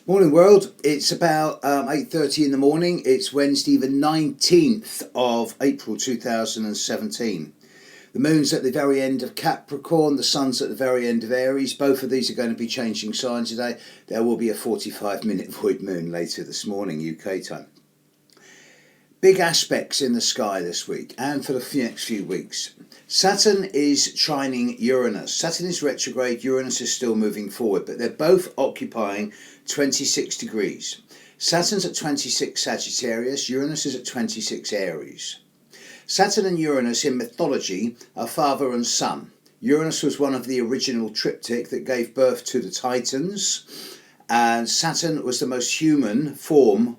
Morning world, it's about 8:30 in the morning. It's Wednesday the 19th of April 2017. The moon's at the very end of Capricorn, the sun's at the very end of Aries. Both of these are going to be changing signs today. There will be a 45-minute void moon later this morning UK time. Big aspects in the sky this week and for the next few weeks. Saturn is trining Uranus. Saturn is retrograde, Uranus is still moving forward, but they're both occupying 26 degrees. Saturn's at 26 Sagittarius, Uranus is at 26 Aries. Saturn and Uranus in mythology are father and son. Uranus was one of the original triptych that gave birth to the Titans, and Saturn was the most human form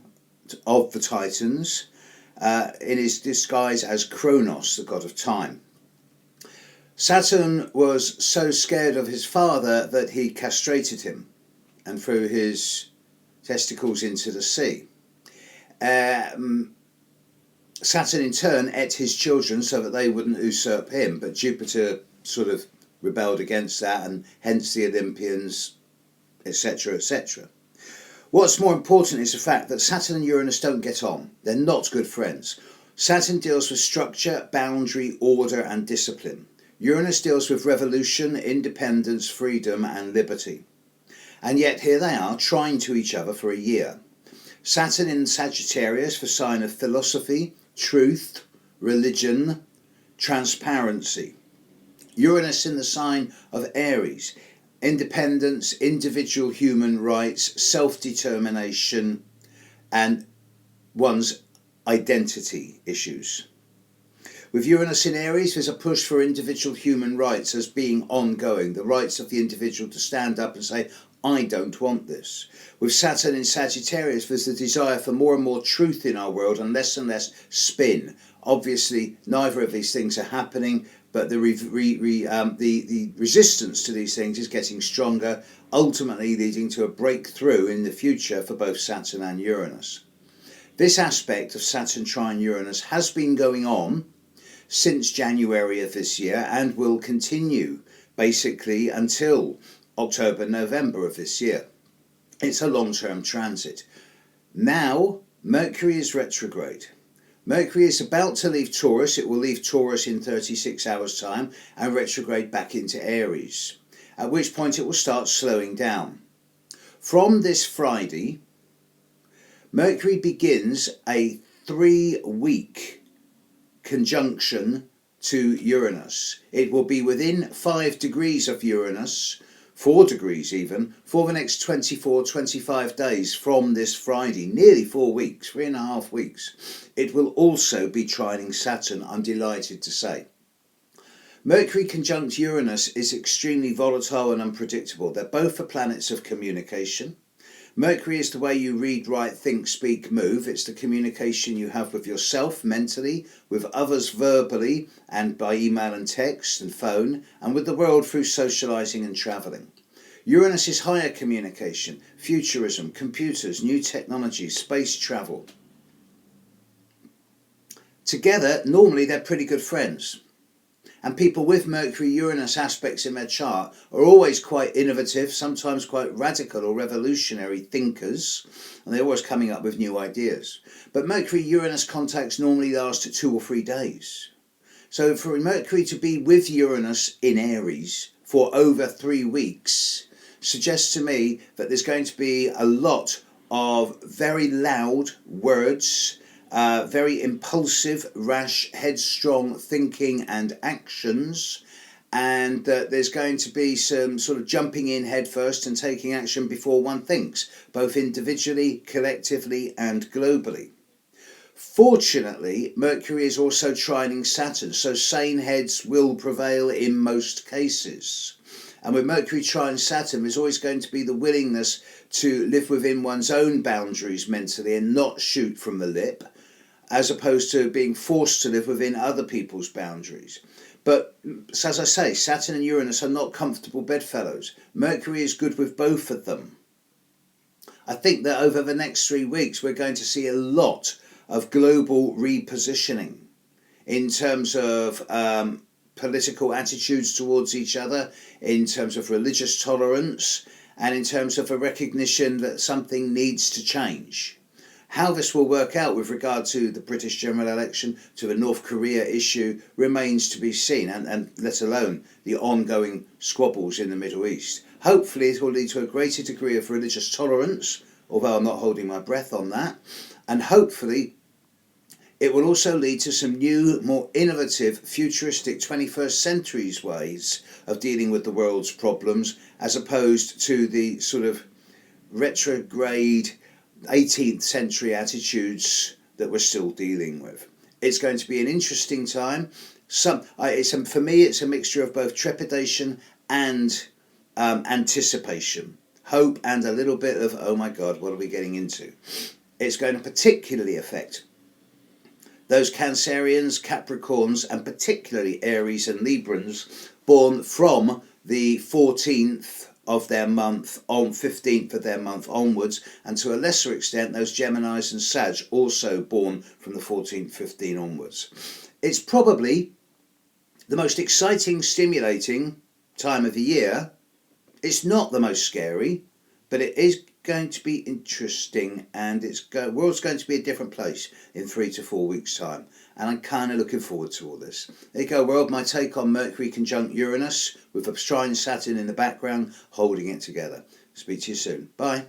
of the Titans in his disguise as Kronos, the god of time. Saturn was so scared of his father that he castrated him and threw his testicles into the sea. Saturn in turn ate his children so that they wouldn't usurp him, but Jupiter sort of rebelled against that, and hence the Olympians, etc., etc. What's more important is the fact that Saturn and Uranus don't get on. They're not good friends. Saturn deals with structure, boundary, order and discipline. Uranus deals with revolution, independence, freedom and liberty. And yet here they are, trying to each other for a year. Saturn in Sagittarius, the sign of philosophy, truth, religion, transparency. Uranus in the sign of Aries, independence, individual human rights, self-determination and one's identity issues. With Uranus in Aries, there's a push for individual human rights as being ongoing, the rights of the individual to stand up and say, I don't want this. With Saturn in Sagittarius, there's the desire for more and more truth in our world and less spin. Obviously, neither of these things are happening, but the resistance to these things is getting stronger, ultimately leading to a breakthrough in the future for both Saturn and Uranus. This aspect of Saturn trine Uranus has been going on since January of this year and will continue basically until October, November of this year. It's a long-term transit. Now, Mercury is retrograde. Mercury is about to leave Taurus. It will leave Taurus in 36 hours' time and retrograde back into Aries, at which point it will start slowing down. From this Friday, Mercury begins a 3-week conjunction to Uranus. It will be within 5 degrees of Uranus, 4 degrees even, for the next 25 days from this Friday, nearly 4 weeks, 3.5 weeks. It will also be trining Saturn, I'm delighted to say. Mercury conjunct Uranus is extremely volatile and unpredictable. They're both the planets of communication. Mercury is the way you read, write, think, speak, move. It's the communication you have with yourself mentally, with others verbally and by email and text and phone, and with the world through socialising and travelling. Uranus is higher communication, futurism, computers, new technologies, space travel. Together, normally they're pretty good friends. And people with Mercury-Uranus aspects in their chart are always quite innovative, sometimes quite radical or revolutionary thinkers, and they're always coming up with new ideas. But Mercury-Uranus contacts normally last 2 or 3 days. So for Mercury to be with Uranus in Aries for over 3 weeks suggests to me that there's going to be a lot of very loud words, very impulsive, rash, headstrong thinking and actions, and there's going to be some sort of jumping in headfirst and taking action before one thinks, both individually, collectively and globally. Fortunately, Mercury is also trining Saturn, so sane heads will prevail in most cases. And with Mercury trine Saturn, there's always going to be the willingness to live within one's own boundaries mentally and not shoot from the lip, as opposed to being forced to live within other people's boundaries. But as I say, Saturn and Uranus are not comfortable bedfellows. Mercury is good with both of them. I think that over the next 3 weeks we're going to see a lot of global repositioning in terms of political attitudes towards each other, in terms of religious tolerance, and in terms of a recognition that something needs to change. How this will work out with regard to the British general election, to the North Korea issue, remains to be seen, and let alone the ongoing squabbles in the Middle East. Hopefully it will lead to a greater degree of religious tolerance, although I'm not holding my breath on that, and hopefully it will also lead to some new, more innovative, futuristic 21st century's ways of dealing with the world's problems, as opposed to the sort of retrograde 18th century attitudes that we're still dealing with. It's going to be an interesting time. For me, it's a mixture of both trepidation and anticipation, hope, and a little bit of, oh my God, what are we getting into? It's going to particularly affect those Cancerians, Capricorns, and particularly Aries and Librans born from the 14th of their month on 15th of their month onwards, and to a lesser extent those Geminis and Sag also born from the 14th, 15 onwards. It's probably the most exciting, stimulating time of the year. It's not the most scary, but it is going to be interesting, and the world's going to be a different place in 3 to 4 weeks' time, and I'm kind of looking forward to all this. There you go, world, my take on Mercury conjunct Uranus with a trine Saturn in the background holding it together. Speak to you soon. Bye.